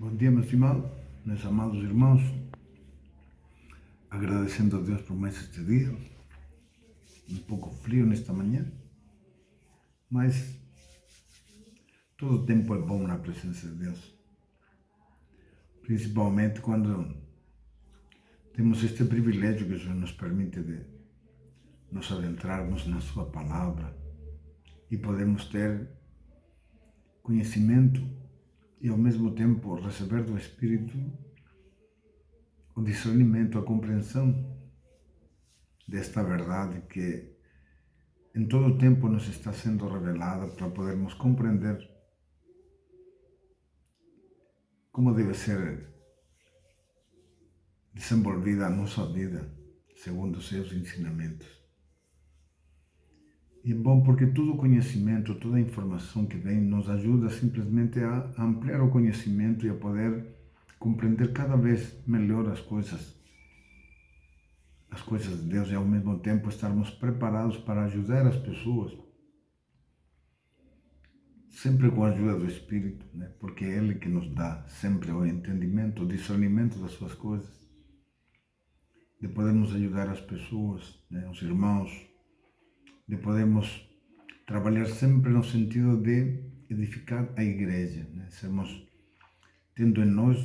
Bom dia, meus amados irmãos. Agradecendo a Deus por mais este dia. Um pouco frio nesta manhã, mas todo tempo é bom na presença de Deus. Principalmente quando temos este privilégio que o Senhor nos permite de nos adentrarmos na Sua Palavra e podemos ter conhecimento e ao mesmo tempo receber do Espírito o discernimento, a compreensão desta verdade que em todo o tempo nos está sendo revelada para podermos compreender como deve ser desenvolvida a nossa vida segundo os seus ensinamentos. E é bom porque todo conhecimento, toda informação que vem nos ajuda simplesmente a ampliar o conhecimento e a poder compreender cada vez melhor as coisas de Deus e ao mesmo tempo estarmos preparados para ajudar as pessoas, sempre com a ajuda do Espírito, né? Porque é Ele que nos dá sempre o entendimento, o discernimento das suas coisas, de podermos ajudar as pessoas, né? Os irmãos, de podermos trabalhar sempre no sentido de edificar a igreja, né? Sermos, tendo em nós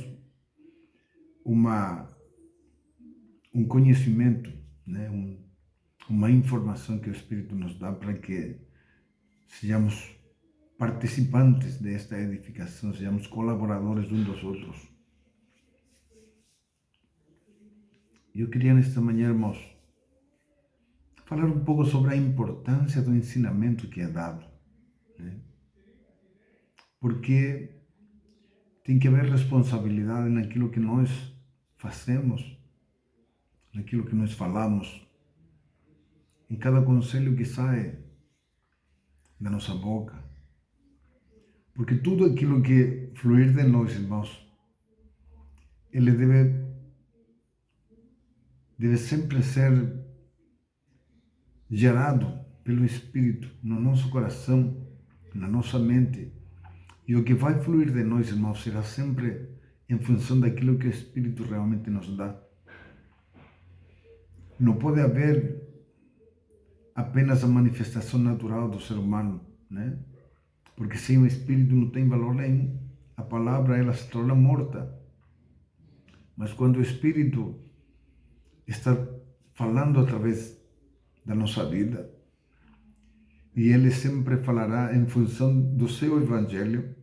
um conhecimento, né? Uma informação que o Espírito nos dá para que sejamos participantes desta edificação, sejamos colaboradores uns dos outros. Eu queria nesta manhã, irmãos, falar um pouco sobre a importância do ensinamento que é dado, né? Porque tem que haver responsabilidade naquilo que nós fazemos, naquilo que nós falamos, em cada conselho que sai da nossa boca. Porque tudo aquilo que fluir de nós, irmãos, ele deve sempre ser gerado pelo Espírito no nosso coração, na nossa mente. E o que vai fluir de nós, irmãos, será sempre em função daquilo que o Espírito realmente nos dá. Não pode haver apenas a manifestação natural do ser humano, né? Porque sem o Espírito não tem valor nenhum. A palavra, ela se torna morta. Mas quando o Espírito está falando através da nossa vida, e Ele sempre falará em função do seu Evangelho,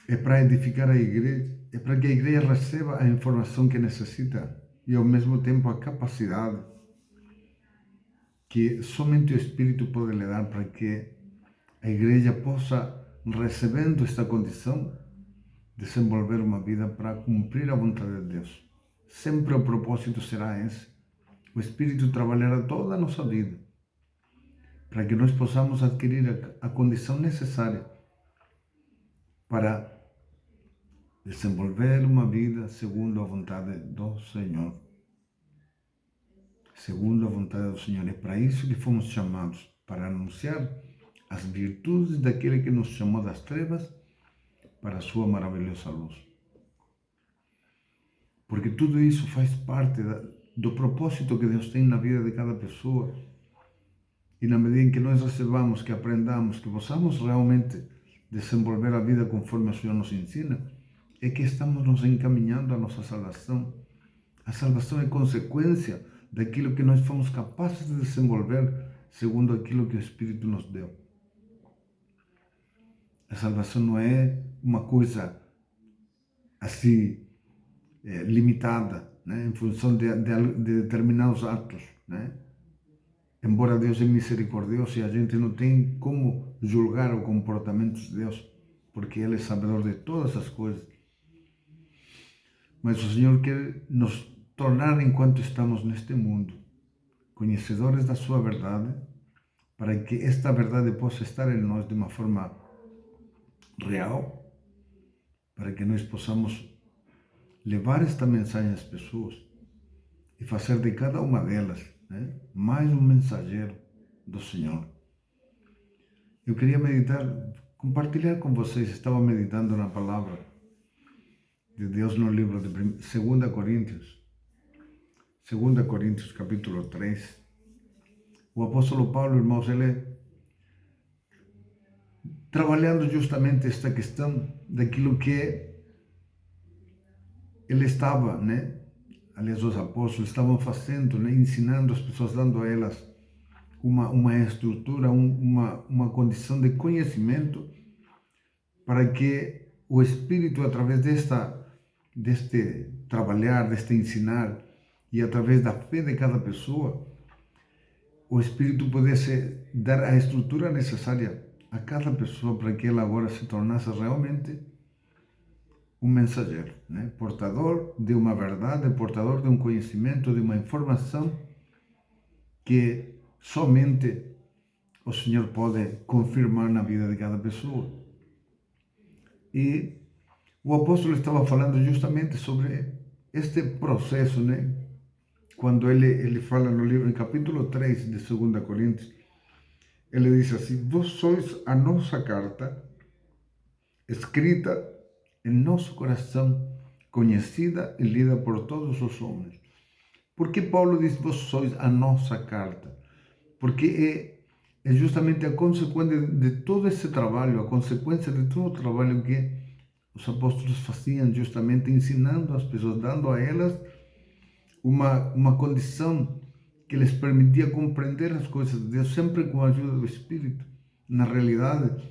é para edificar a igreja, é para que a igreja receba a informação que necessita e ao mesmo tempo a capacidade que somente o Espírito pode lhe dar para que a igreja possa, recebendo esta condição, desenvolver uma vida para cumprir a vontade de Deus. Sempre o propósito será esse. O Espírito trabalhará toda a nossa vida para que nós possamos adquirir a condição necessária para desenvolver uma vida segundo a vontade do Senhor. Segundo a vontade do Senhor. É para isso que fomos chamados, para anunciar as virtudes daquele que nos chamou das trevas para a sua maravilhosa luz. Porque tudo isso faz parte do propósito que Deus tem na vida de cada pessoa. E na medida em que nós recebamos, que aprendamos, que possamos realmente desenvolver a vida conforme o Senhor nos ensina, é que estamos nos encaminhando à nossa salvação. A salvação é consequência daquilo que nós fomos capazes de desenvolver segundo aquilo que o Espírito nos deu. A salvação não é uma coisa assim limitada, né, em função de determinados atos, né? Embora Deus é misericordioso e a gente não tem como julgar o comportamento de Deus, porque Ele é sabedor de todas as coisas. Mas o Senhor quer nos tornar, enquanto estamos neste mundo, conhecedores da sua verdade, para que esta verdade possa estar em nós de uma forma real, para que nós possamos levar esta mensagem às pessoas e fazer de cada uma delas, né, mais um mensageiro do Senhor. Eu queria meditar compartilhar com vocês. Estava meditando na palavra de Deus no livro de 2 Coríntios. 2 Coríntios, capítulo 3. O apóstolo Paulo, irmãos, ele trabalhando justamente esta questão daquilo que ele estava, aliás, os apóstolos estavam fazendo, ensinando as pessoas, dando a elas uma estrutura, uma condição de conhecimento para que o Espírito, através deste trabalhar, deste ensinar e através da fé de cada pessoa, o Espírito pudesse dar a estrutura necessária a cada pessoa para que ela agora se tornasse realmente um mensageiro, portador de uma verdade, portador de um conhecimento, de uma informação que somente o Senhor pode confirmar na vida de cada pessoa. E o apóstolo estava falando justamente sobre este processo, quando ele fala no livro, em capítulo 3 de 2 Coríntios, ele diz assim: vós sois a nossa carta, escrita em nosso coração, conhecida e lida por todos os homens. Por que Paulo diz: vós sois a nossa carta? Porque é justamente a consequência de todo esse trabalho, a consequência de todo o trabalho que os apóstolos faziam, justamente ensinando as pessoas, dando a elas uma condição que lhes permitia compreender as coisas de Deus, sempre com a ajuda do Espírito. Na realidade,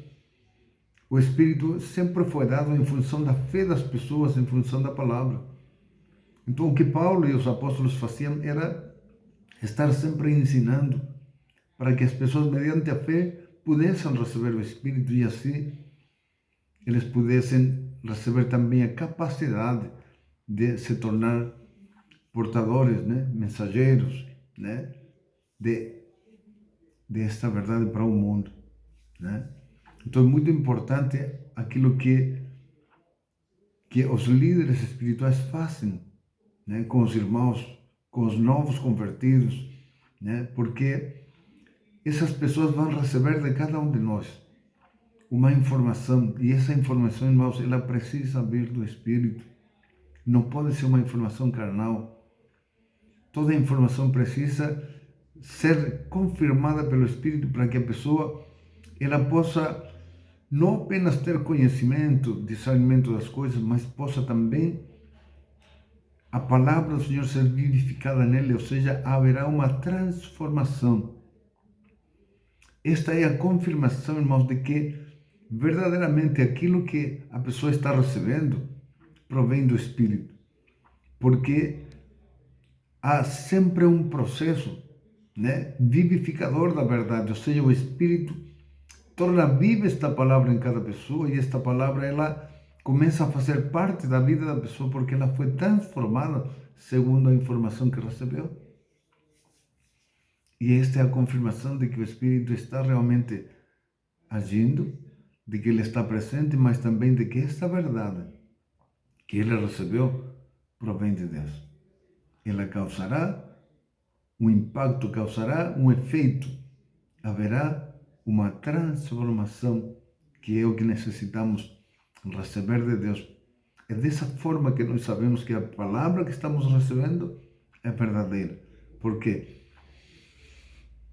o Espírito sempre foi dado em função da fé das pessoas, em função da palavra. Então, o que Paulo e os apóstolos faziam era estar sempre ensinando para que as pessoas, mediante a fé, pudessem receber o Espírito e assim eles pudessem receber também a capacidade de se tornar portadores, mensageiros, de esta verdade para o mundo, Então é muito importante aquilo que os líderes espirituais fazem, com os irmãos, com os novos convertidos, porque essas pessoas vão receber de cada um de nós uma informação, e essa informação, irmãos, ela precisa vir do Espírito. Não pode ser uma informação carnal. Toda informação precisa ser confirmada pelo Espírito para que a pessoa ela possa não apenas ter conhecimento, discernimento das coisas, mas possa também a palavra do Senhor ser vivificada nele, ou seja, haverá uma transformação. Esta é a confirmação, irmãos, de que verdadeiramente aquilo que a pessoa está recebendo provém do Espírito. Porque há sempre um processo, vivificador da verdade, ou seja, o Espírito torna viva esta palavra em cada pessoa e esta palavra ela começa a fazer parte da vida da pessoa porque ela foi transformada segundo a informação que recebeu. E esta é a confirmação de que o Espírito está realmente agindo, de que ele está presente, mas também de que esta verdade que ele recebeu provém de Deus. Ela causará um impacto, causará um efeito, haverá uma transformação que é o que necessitamos receber de Deus. É dessa forma que nós sabemos que a palavra que estamos recebendo é verdadeira. Por quê?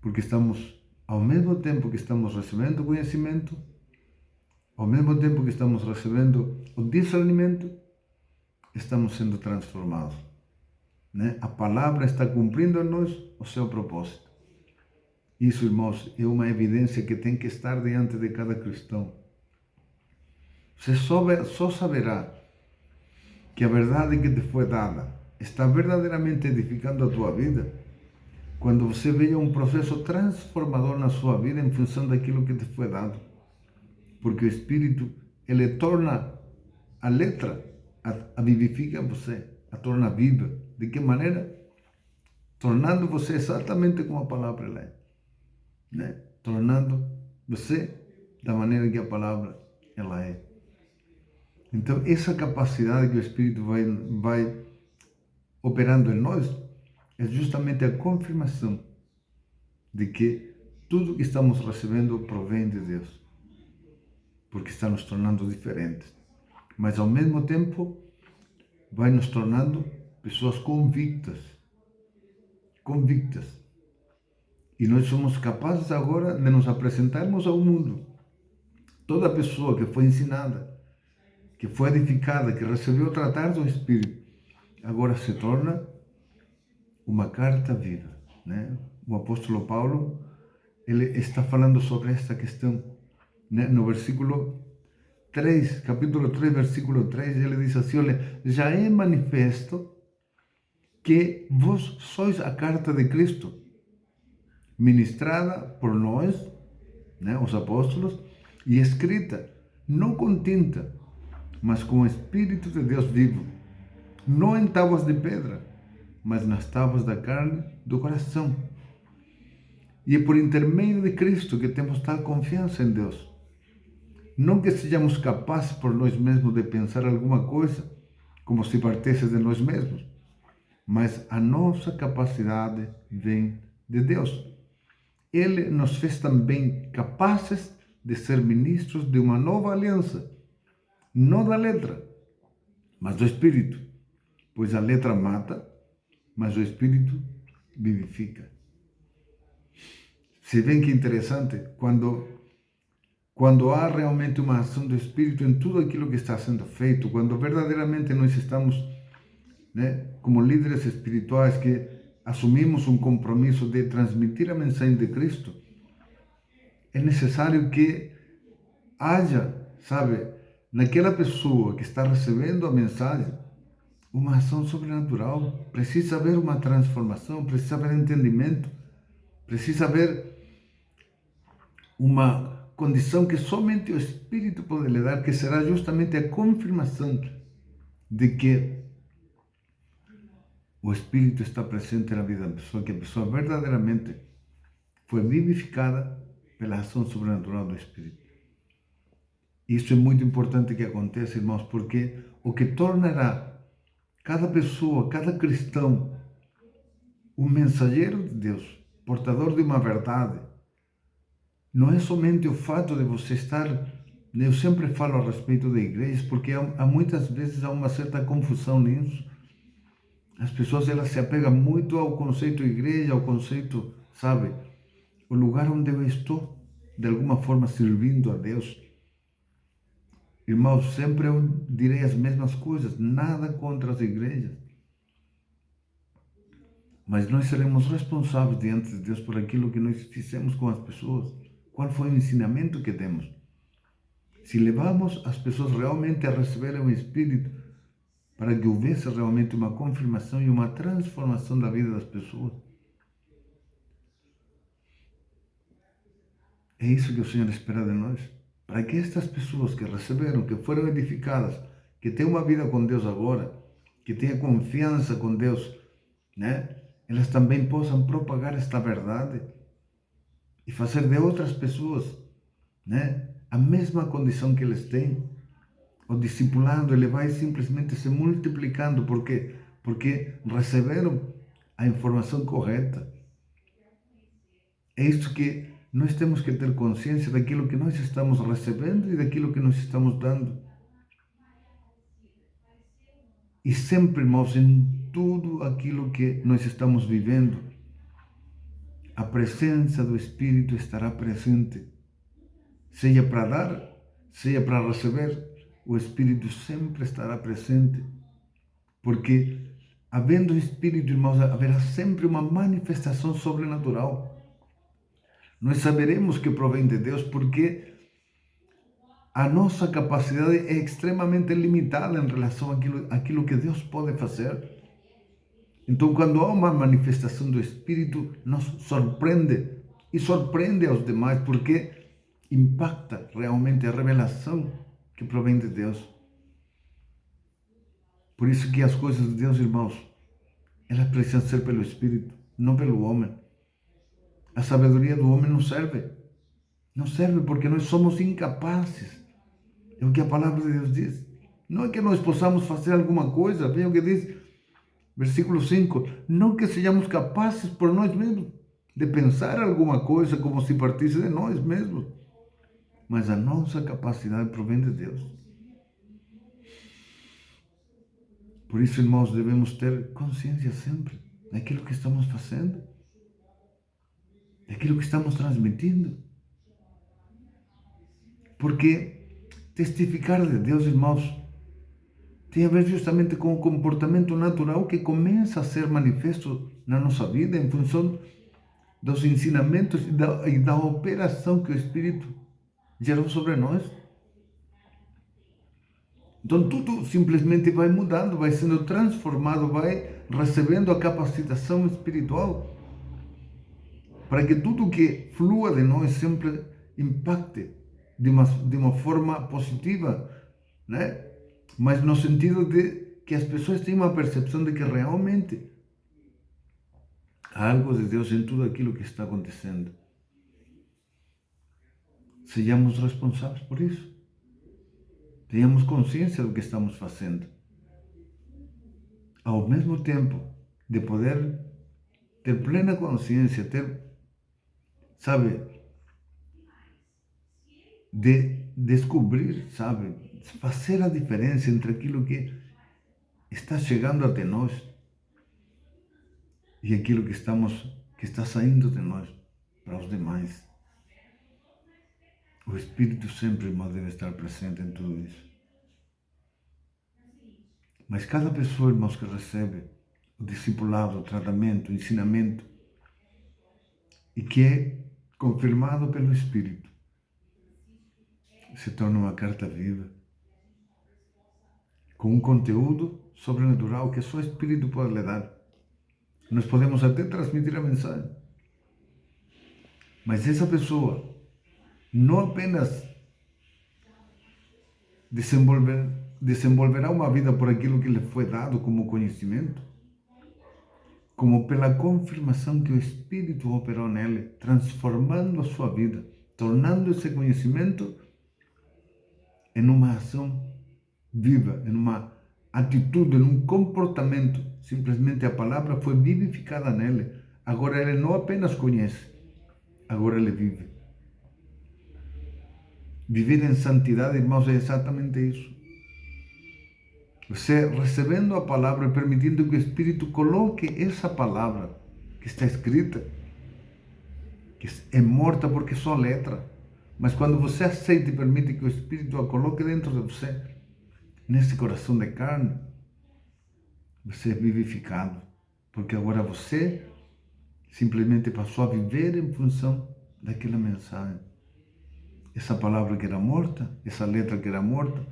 Porque estamos, ao mesmo tempo que estamos recebendo conhecimento, ao mesmo tempo que estamos recebendo o discernimento, estamos sendo transformados. A palavra está cumprindo em nós o seu propósito. Isso, irmãos, é uma evidência que tem que estar diante de cada cristão. Você só saberá que a verdade que te foi dada está verdadeiramente edificando a tua vida quando você veja um processo transformador na sua vida em função daquilo que te foi dado. Porque o Espírito, ele torna a letra, a vivifica você, a torna viva. De que maneira? Tornando você exatamente como a palavra ela é. Tornando você da maneira que a palavra ela é. Então, essa capacidade que o Espírito vai operando em nós é justamente a confirmação de que tudo que estamos recebendo provém de Deus. porque está nos tornando diferentes. Mas ao mesmo tempo vai nos tornando pessoas convictas. E nós somos capazes agora de nos apresentarmos ao mundo. Toda pessoa que foi ensinada, que foi edificada, que recebeu o tratar do Espírito, agora se torna uma carta viva, né? O apóstolo Paulo, ele está falando sobre esta questão, né? No versículo 3, capítulo 3, versículo 3, ele diz assim, olha, já é manifesto que vós sois a carta de Cristo, ministrada por nós, né, os apóstolos, e escrita, não com tinta, mas com o Espírito de Deus vivo, não em tábuas de pedra, mas nas tábuas da carne do coração. E é por intermédio de Cristo que temos tal confiança em Deus. Não que sejamos capazes por nós mesmos de pensar alguma coisa, como se partisse de nós mesmos, mas a nossa capacidade vem de Deus. Ele nos fez também capazes de ser ministros de uma nova aliança, não da letra, mas do Espírito, pois a letra mata, mas o Espírito vivifica. Se vê que interessante, quando há realmente uma ação do Espírito em tudo aquilo que está sendo feito, quando verdadeiramente nós estamos, né, como líderes espirituais que assumimos um compromisso de transmitir a mensagem de Cristo, é necessário que haja, sabe, naquela pessoa que está recebendo a mensagem, uma ação sobrenatural. Precisa haver uma transformação, precisa haver entendimento, precisa haver uma condição que somente o Espírito pode lhe dar, que será justamente a confirmação de que o Espírito está presente na vida da pessoa, que a pessoa verdadeiramente foi vivificada pela ação sobrenatural do Espírito. Isso é muito importante que aconteça, irmãos, porque o que tornará cada pessoa, cada cristão, um mensageiro de Deus, portador de uma verdade, não é somente o fato de você estar... Eu sempre falo a respeito da igreja, porque há muitas vezes há uma certa confusão nisso. As pessoas, elas se apegam muito ao conceito igreja, ao conceito, sabe, o lugar onde eu estou, de alguma forma, servindo a Deus. Irmãos, sempre eu direi as mesmas coisas, nada contra as igrejas. Mas nós seremos responsáveis diante de Deus por aquilo que nós fizemos com as pessoas. Qual foi o ensinamento que demos? Se levamos as pessoas realmente a receberem o Espírito, para que houvesse realmente uma confirmação e uma transformação da vida das pessoas. É isso que o Senhor espera de nós. Para que estas pessoas que receberam, que foram edificadas, que têm uma vida com Deus agora, que tenham confiança com Deus, né? Elas também possam propagar esta verdade e fazer de outras pessoas, né, a mesma condição que eles têm. O discipulado, ele vai simplesmente se multiplicando, porque receberam a informação correta. É isso que nós temos que ter consciência daquilo que nós estamos recebendo e daquilo que nós estamos dando. E sempre, irmãos, em tudo aquilo que nós estamos vivendo, a presença do Espírito estará presente. Seja para dar, seja para receber, o Espírito sempre estará presente. Porque, havendo o Espírito, irmãos, haverá sempre uma manifestação sobrenatural. Nós saberemos que provém de Deus, porque a nossa capacidade é extremamente limitada em relação àquilo que Deus pode fazer. Então, quando há uma manifestação do Espírito, nos surpreende e surpreende aos demais, porque impacta realmente a revelação que provém de Deus. Por isso que as coisas de Deus, irmãos, elas precisam ser pelo Espírito, não pelo homem. A sabedoria do homem não serve. Não serve porque nós somos incapazes. É o que a palavra de Deus diz. Não é que nós possamos fazer alguma coisa, veja o que diz, versículo 5, não que sejamos capazes por nós mesmos de pensar alguma coisa como se partisse de nós mesmos. mas a nossa capacidade provém de Deus. Por isso, irmãos, devemos ter consciência sempre daquilo que estamos fazendo, daquilo que estamos transmitindo. Porque testificar de Deus, irmãos, tem a ver justamente com o comportamento natural que começa a ser manifesto na nossa vida em função dos ensinamentos e da operação que o Espírito gerou sobre nós. Então tudo simplesmente vai mudando, vai sendo transformado, vai recebendo a capacitação espiritual para que tudo que flua de nós sempre impacte de uma forma positiva, né? Mas no sentido de que as pessoas tenham uma percepção de que realmente há algo de Deus em tudo aquilo que está acontecendo. Sejamos responsáveis por isso. Tenhamos consciência do que estamos fazendo. Ao mesmo tempo de poder ter plena consciência, de descobrir, fazer a diferença entre aquilo que está chegando até nós e aquilo que está saindo de nós para os demais. O Espírito sempre, irmão, deve estar presente em tudo isso. Mas cada pessoa, irmãos, que recebe o discipulado, o tratamento, o ensinamento, e que é confirmado pelo Espírito, se torna uma carta viva, com um conteúdo sobrenatural que só o Espírito pode lhe dar. Nós podemos até transmitir a mensagem, mas essa pessoa não apenas desenvolverá uma vida por aquilo que lhe foi dado como conhecimento, como pela confirmação que o Espírito operou nele, transformando a sua vida, tornando esse conhecimento em uma ação viva, em uma atitude, em um comportamento. Simplesmente a palavra foi vivificada nele. Agora ele não apenas conhece, agora ele vive. Viver em santidade, irmãos, é exatamente isso. Você recebendo a palavra e permitindo que o Espírito coloque essa palavra que está escrita, que é morta porque é só letra, mas quando você aceita e permite que o Espírito a coloque dentro de você, nesse coração de carne, você é vivificado, porque agora você simplesmente passou a viver em função daquela mensagem. Essa palavra que era morta, essa letra que era morta,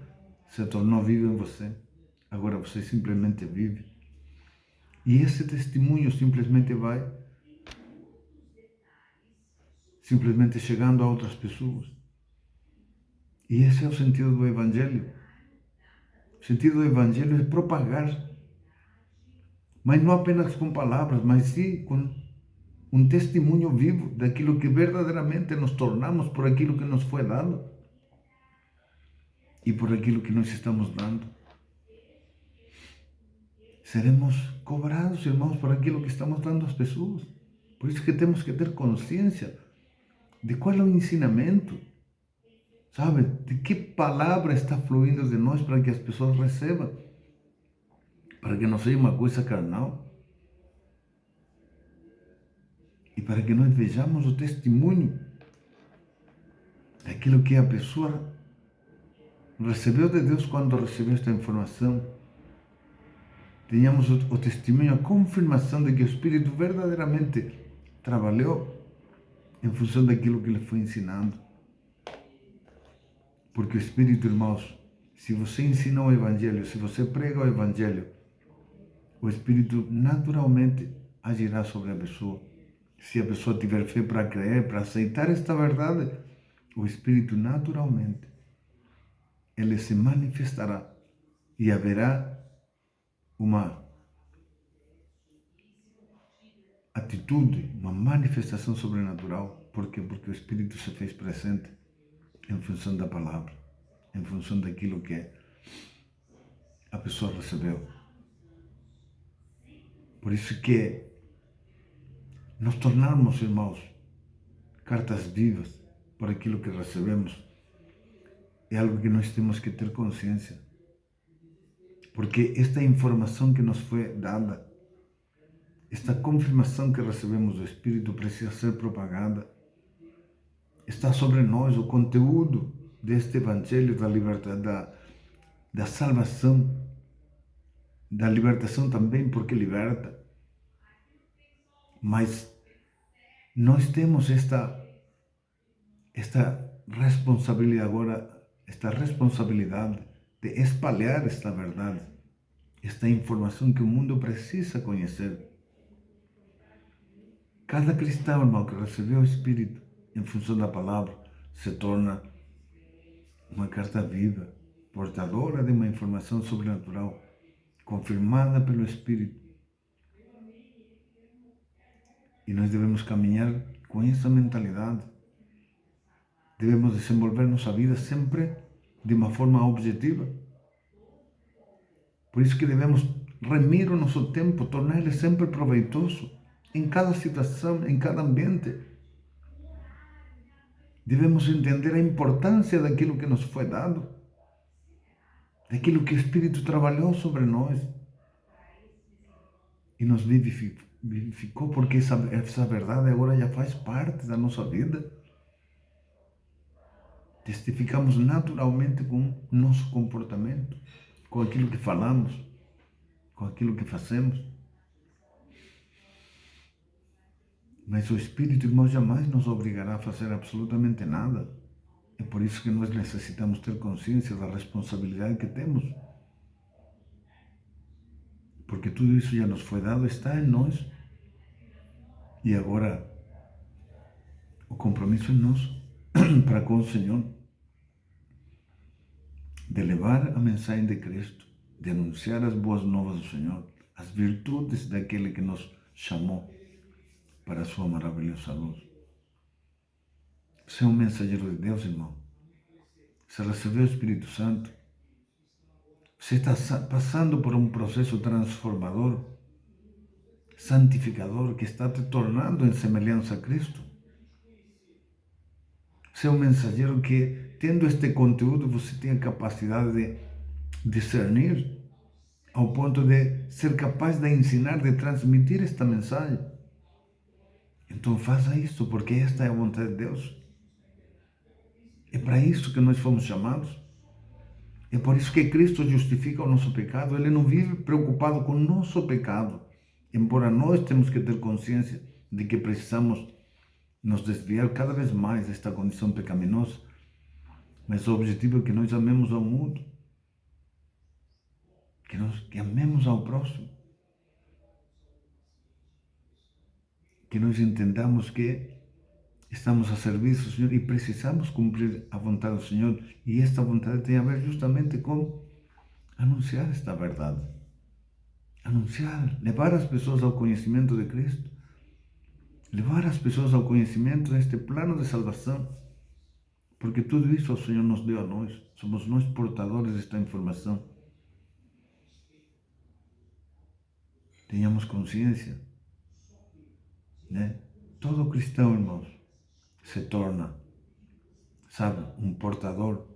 se tornou viva em você. Agora você simplesmente vive. E esse testemunho simplesmente vai chegando a outras pessoas. E esse é o sentido do Evangelho. O sentido do Evangelho é propagar, mas não apenas com palavras, mas sim com um testemunho vivo daquilo que verdadeiramente nos tornamos por aquilo que nos foi dado e por aquilo que nós estamos dando. Seremos cobrados, irmãos, por aquilo que estamos dando às pessoas. Por isso que temos que ter consciência de qual é o ensinamento, de que palavra está fluindo de nós para que as pessoas recebam, para que não seja uma coisa carnal. E para que nós vejamos o testemunho daquilo que a pessoa recebeu de Deus quando recebeu esta informação. Tenhamos o testemunho, a confirmação de que o Espírito verdadeiramente trabalhou em função daquilo que ele foi ensinando. Porque o Espírito, irmãos, se você ensina o Evangelho, se você prega o Evangelho, o Espírito naturalmente agirá sobre a pessoa. Se a pessoa tiver fé para crer, para aceitar esta verdade, o Espírito naturalmente, ele se manifestará e haverá uma atitude, uma manifestação sobrenatural. Por quê? Porque o Espírito se fez presente em função da palavra, em função daquilo que a pessoa recebeu. Por isso que nos tornarmos, irmãos, cartas vivas por aquilo que recebemos, é algo que nós temos que ter consciência. Porque esta informação que nos foi dada, esta confirmação que recebemos do Espírito precisa ser propagada. Está sobre nós o conteúdo deste Evangelho da liberdade, da salvação, da libertação também, porque liberta. Mas nós temos esta responsabilidade agora, esta responsabilidade de espalhar esta verdade, esta informação que o mundo precisa conhecer. Cada cristão, irmão, que recebeu o Espírito em função da palavra, se torna uma carta viva, portadora de uma informação sobrenatural, confirmada pelo Espírito. E nós devemos caminhar com essa mentalidade. Devemos desenvolver nossa vida sempre de uma forma objetiva. Por isso que devemos remir o nosso tempo, tornar ele sempre proveitoso, em cada situação, em cada ambiente. Devemos entender a importância daquilo que nos foi dado, daquilo que o Espírito trabalhou sobre nós e nos vivificou, porque essa verdade agora já faz parte da nossa vida. Testificamos naturalmente com o nosso comportamento, com aquilo que falamos, com aquilo que fazemos. Mas o Espírito, irmão, jamais nos obrigará a fazer absolutamente nada. É por isso que nós necessitamos ter consciência da responsabilidade que temos. Porque tudo isso já nos foi dado, está em nós. E agora, o compromisso é nosso para com o Senhor, de levar a mensagem de Cristo, de anunciar as boas novas do Senhor, as virtudes daquele que nos chamou para a sua maravilhosa luz. Você é um mensageiro de Deus, irmão. Você recebeu o Espírito Santo. Você está passando por um processo transformador, santificador, que está te tornando em semelhança a Cristo. Você é um mensageiro que, tendo este conteúdo, você tem a capacidade de discernir, ao ponto de ser capaz de ensinar, de transmitir esta mensagem. Então faça isso, porque esta é a vontade de Deus. É para isso que nós fomos chamados. É por isso que Cristo justifica o nosso pecado. Ele não vive preocupado com o nosso pecado. Embora nós temos que ter consciência de que precisamos nos desviar cada vez mais desta condição pecaminosa. Mas o objetivo é que nós amemos ao mundo. Que amemos ao próximo. Que nós entendamos que estamos a serviço do Senhor e precisamos cumprir a vontade do Senhor. E esta vontade tem a ver justamente com anunciar esta verdade. Anunciar, levar as pessoas ao conhecimento de Cristo. Levar as pessoas ao conhecimento deste plano de salvação. Porque tudo isso o Senhor nos deu a nós. Somos nós portadores desta informação. Tenhamos consciência, né? Todo cristão, irmãos, se torna, sabe, um portador,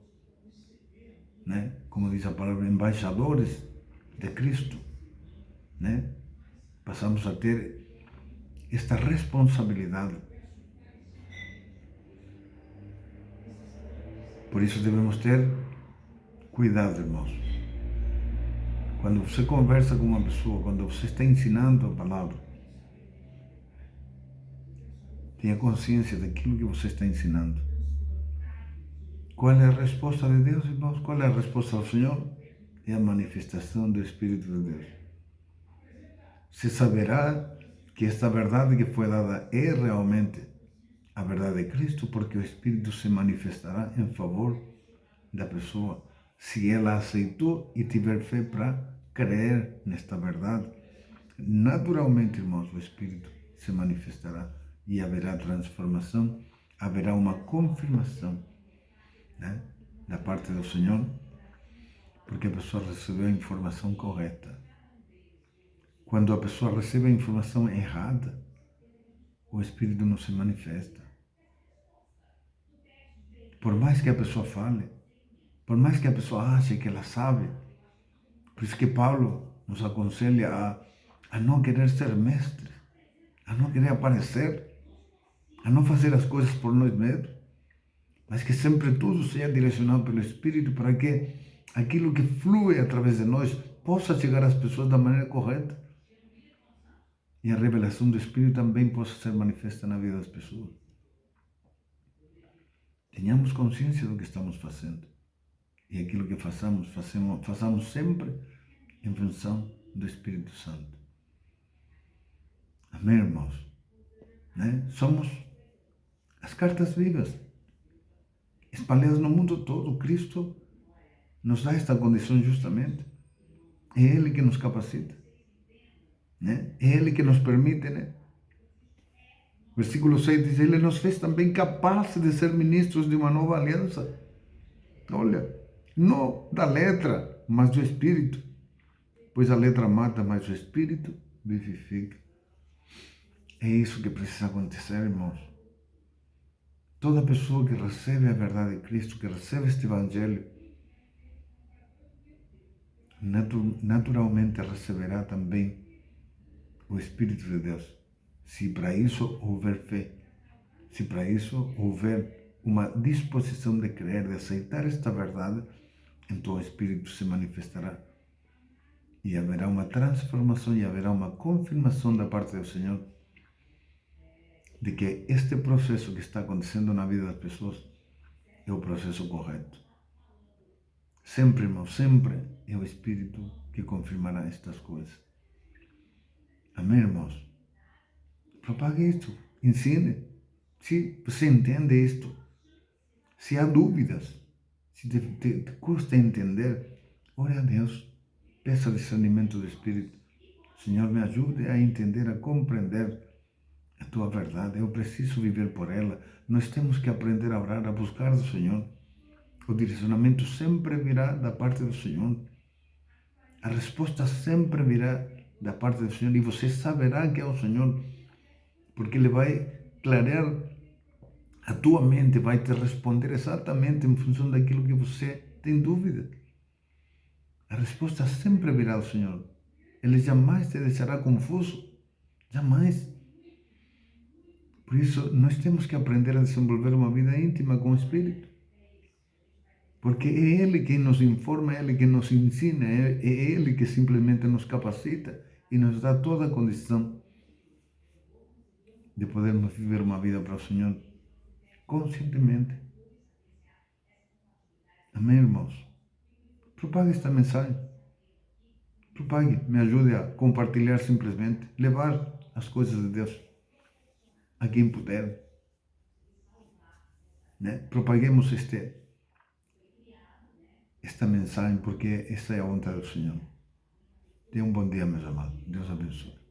né? Como diz a palavra, embaixadores de Cristo, né? Passamos a ter esta responsabilidade. Por isso devemos ter cuidado, irmãos. Quando você conversa com uma pessoa, quando você está ensinando a palavra, tenha consciência daquilo que você está ensinando. Qual é a resposta de Deus, irmãos? Qual é a resposta do Senhor? É a manifestação do Espírito de Deus. Você saberá que esta verdade que foi dada é realmente a verdade de Cristo, porque o Espírito se manifestará em favor da pessoa, se ela aceitou e tiver fé para crer nesta verdade. Naturalmente, irmãos, o Espírito se manifestará e haverá transformação, haverá uma confirmação, né, da parte do Senhor, porque a pessoa recebeu a informação correta. Quando a pessoa recebe a informação errada, o Espírito não se manifesta. Por mais que a pessoa fale, Por mais que a pessoa ache que ela sabe, por isso que Paulo nos aconselha a não querer ser mestre, a não querer aparecer, a não fazer as coisas por nós mesmos, mas que sempre tudo seja direcionado pelo Espírito para que aquilo que flui através de nós possa chegar às pessoas da maneira correta e a revelação do Espírito também possa ser manifesta na vida das pessoas. Tenhamos consciência do que estamos fazendo e aquilo que façamos sempre em função do Espírito Santo. Amém, irmãos? Né? Somos as cartas vivas, espalhadas no mundo todo. Cristo nos dá esta condição justamente. É Ele que nos capacita, né? É Ele que nos permite, né? Versículo 6 diz, Ele nos fez também capazes de ser ministros de uma nova aliança. Olha, não da letra, mas do Espírito. Pois a letra mata, mas o Espírito vivifica. É isso que precisa acontecer, irmãos. Toda pessoa que recebe a verdade de Cristo, que recebe este Evangelho, naturalmente receberá também o Espírito de Deus. Se para isso houver fé, se para isso houver uma disposição de crer, de aceitar esta verdade, então o Espírito se manifestará. E haverá uma transformação e haverá uma confirmação da parte do Senhor de que este processo que está acontecendo na vida das pessoas é o processo correto. Sempre, irmão, sempre é o Espírito que confirmará estas coisas. Amém, irmãos? Propague isto, ensine. Se você entende isto, se há dúvidas, se te custa entender, ore a Deus, peça discernimento do Espírito. Senhor, me ajude a entender, a compreender a tua verdade. Eu preciso viver por ela. Nós temos que aprender a orar, a buscar do Senhor. O direcionamento sempre virá da parte do Senhor. A resposta sempre virá da parte do Senhor e você saberá que é o Senhor, porque Ele vai clarear a tua mente, vai te responder exatamente em função daquilo que você tem dúvida. A resposta sempre virá do Senhor. Ele jamais te deixará confuso. Jamais. Por isso, nós temos que aprender a desenvolver uma vida íntima com o Espírito. Porque é Ele quem nos informa, é Ele quem nos ensina, é Ele que simplesmente nos capacita e nos dá toda a condição de podermos viver uma vida para o Senhor conscientemente. Amém, irmãos? Propague esta mensagem. Propague, me ajude a compartilhar simplesmente, levar as coisas de Deus a quem puder. Né? Propaguemos esta mensagem, porque essa é a vontade do Senhor. Tenha um bom dia, meus amados. Deus abençoe.